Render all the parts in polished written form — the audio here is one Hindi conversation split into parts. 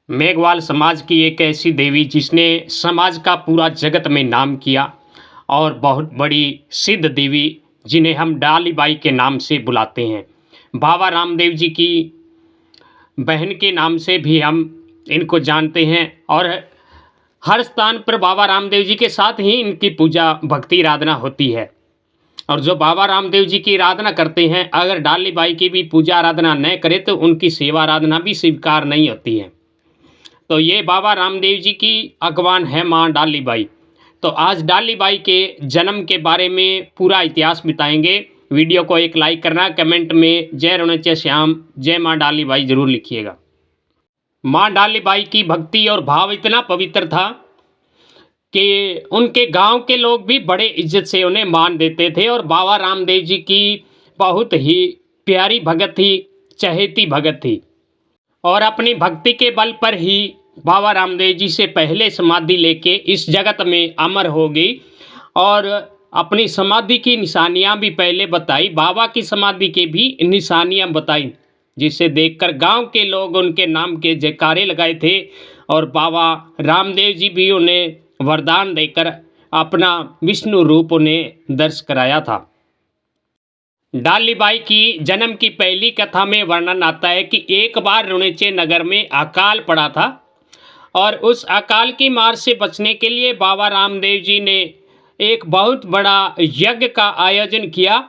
मेघवाल समाज की एक ऐसी देवी जिसने समाज का पूरा जगत में नाम किया और बहुत बड़ी सिद्ध देवी जिन्हें हम डाली बाई के नाम से बुलाते हैं। बाबा रामदेव जी की बहन के नाम से भी हम इनको जानते हैं और हर स्थान पर बाबा रामदेव जी के साथ ही इनकी पूजा भक्ति आराधना होती है। और जो बाबा रामदेव जी की आराधना करते हैं, अगर डाली बाई की भी पूजा आराधना न करे तो उनकी सेवा आराधना भी स्वीकार नहीं होती है। तो ये बाबा रामदेव जी की अगवान है माँ डाली बाई। तो आज डाली बाई के जन्म के बारे में पूरा इतिहास बताएंगे। वीडियो को एक लाइक करना, कमेंट में जय रुणचे श्याम, जय माँ डाली बाई जरूर लिखिएगा। माँ डाली बाई की भक्ति और भाव इतना पवित्र था कि उनके गांव के लोग भी बड़े इज्जत से उन्हें मान देते थे और बाबा रामदेव जी की बहुत ही प्यारी भगत थी, चहेती भगत थी। और अपनी भक्ति के बल पर ही बाबा रामदेव जी से पहले समाधि लेके इस जगत में अमर हो गई और अपनी समाधि की निशानियां भी पहले बताई, बाबा की समाधि के भी निशानियां बताई, जिसे देखकर गांव के लोग उनके नाम के जयकारे लगाए थे। और बाबा रामदेव जी भी उन्हें वरदान देकर अपना विष्णु रूप उन्हें दर्श कराया था। डाली बाई की जन्म की पहली कथा में वर्णन आता है कि एक बार रुणेचे नगर में अकाल पड़ा था और उस अकाल की मार से बचने के लिए बाबा रामदेव जी ने एक बहुत बड़ा यज्ञ का आयोजन किया।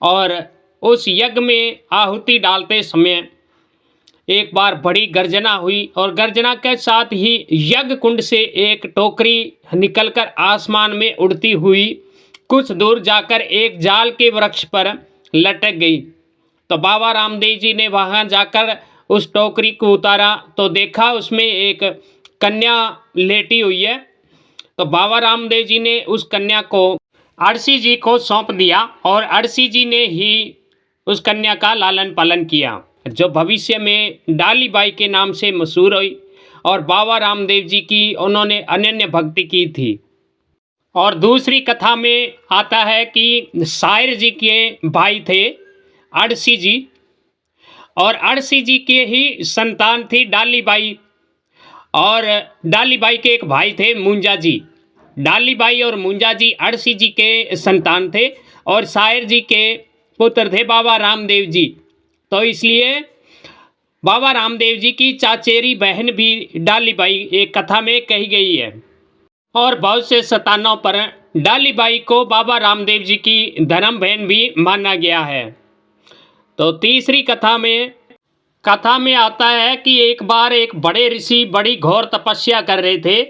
और उस यज्ञ में आहुति डालते समय एक बार बड़ी गर्जना हुई और गर्जना के साथ ही यज्ञ कुंड से एक टोकरी निकलकर आसमान में उड़ती हुई कुछ दूर जाकर एक जाल के वृक्ष पर लटक गई। तो बाबा रामदेव जी ने वहां जाकर उस टोकरी को उतारा तो देखा उसमें एक कन्या लेटी हुई है। तो बाबा रामदेव जी ने उस कन्या को अड़सी जी को सौंप दिया और अड़सी जी ने ही उस कन्या का लालन पालन किया, जो भविष्य में डाली बाई के नाम से मशहूर हुई। और बाबा रामदेव जी की उन्होंने अनन्य भक्ति की थी। और दूसरी कथा में आता है कि सायर जी के भाई थे अड़सी जी, और अड़सी जी के ही संतान थी डाली बाई। और डाली बाई के एक भाई थे मुंजा जी। डाली बाई और मुंजा जी अड़सी जी के संतान थे और सायर जी के पुत्र थे बाबा रामदेव जी। तो इसलिए बाबा रामदेव जी की चाचेरी बहन भी डाली बाई एक कथा में कही गई है। और बहुत से स्थानों पर डाली बाई को बाबा रामदेव जी की धर्म बहन भी माना गया है। तो तीसरी कथा में आता है कि एक बार एक बड़े ऋषि बड़ी घोर तपस्या कर रहे थे।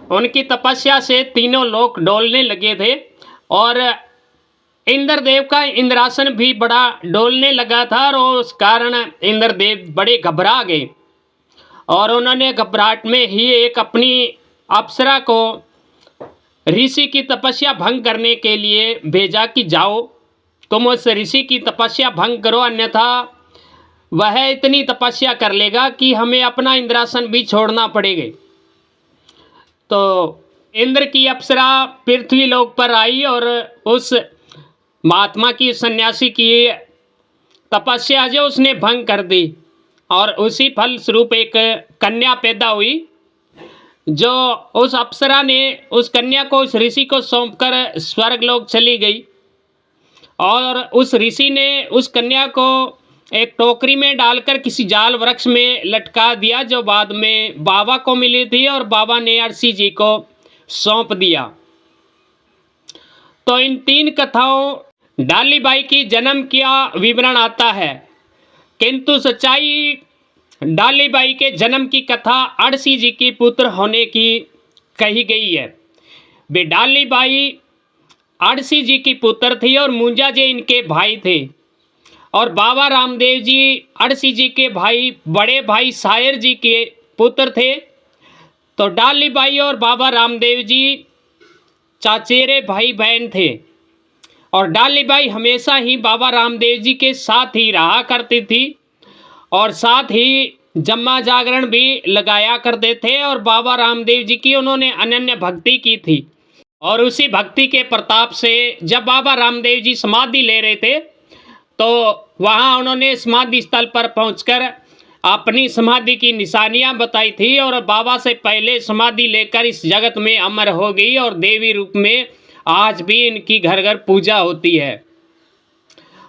उनकी तपस्या से तीनों लोग डोलने लगे थे और इंद्रदेव का इंद्रासन भी बड़ा डोलने लगा था। और उस कारण इंद्रदेव बड़े घबरा गए और उन्होंने घबराहट में ही एक अपनी अप्सरा को ऋषि की तपस्या भंग करने के लिए भेजा कि जाओ तुम उस ऋषि की तपस्या भंग करो, अन्यथा वह इतनी तपस्या कर लेगा कि हमें अपना इंद्रासन भी छोड़ना पड़ेगा। तो इंद्र की अप्सरा पृथ्वी लोक पर आई और उस महात्मा की सन्यासी की तपस्या जो उसने भंग कर दी और उसी फल स्वरूप एक कन्या पैदा हुई, जो उस अप्सरा ने उस कन्या को उस ऋषि को सौंपकर स्वर्गलोक चली गई। और उस ऋषि ने उस कन्या को एक टोकरी में डालकर किसी जाल वृक्ष में लटका दिया, जो बाद में बाबा को मिली थी और बाबा ने अड़सी जी को सौंप दिया। तो इन तीन कथाओं डाली बाई की जन्म का विवरण आता है, किंतु सच्चाई डाली बाई के जन्म की कथा अड़सी जी की पुत्र होने की कही गई है। वे डाली बाई अड़सी जी की पुत्र थी और मुंजा जी इनके भाई थे। और बाबा रामदेव जी अड़सी जी के भाई बड़े भाई सायर जी के पुत्र थे। तो डाली बाई और बाबा रामदेव जी चाचेरे भाई बहन थे। और डाली बाई हमेशा ही बाबा रामदेव जी के साथ ही रहा करती थी और साथ ही जम्मा जागरण भी लगाया करते थे। और बाबा रामदेव जी की उन्होंने अनन्य भक्ति की थी। और उसी भक्ति के प्रताप से जब बाबा रामदेव जी समाधि ले रहे थे तो वहाँ उन्होंने समाधि स्थल पर पहुंचकर अपनी समाधि की निशानियां बताई थी और बाबा से पहले समाधि लेकर इस जगत में अमर हो गई और देवी रूप में आज भी इनकी घर घर पूजा होती है।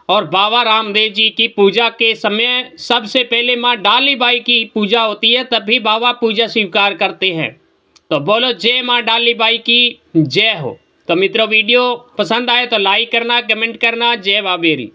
और बाबा रामदेव जी की पूजा के समय सबसे पहले माँ डालीबाई की पूजा होती है, तभी बाबा पूजा स्वीकार करते हैं। तो बोलो जय माँ डालीबाई की जय हो। तो मित्रों वीडियो पसंद आए तो लाइक करना, कमेंट करना। जय बाबेरी।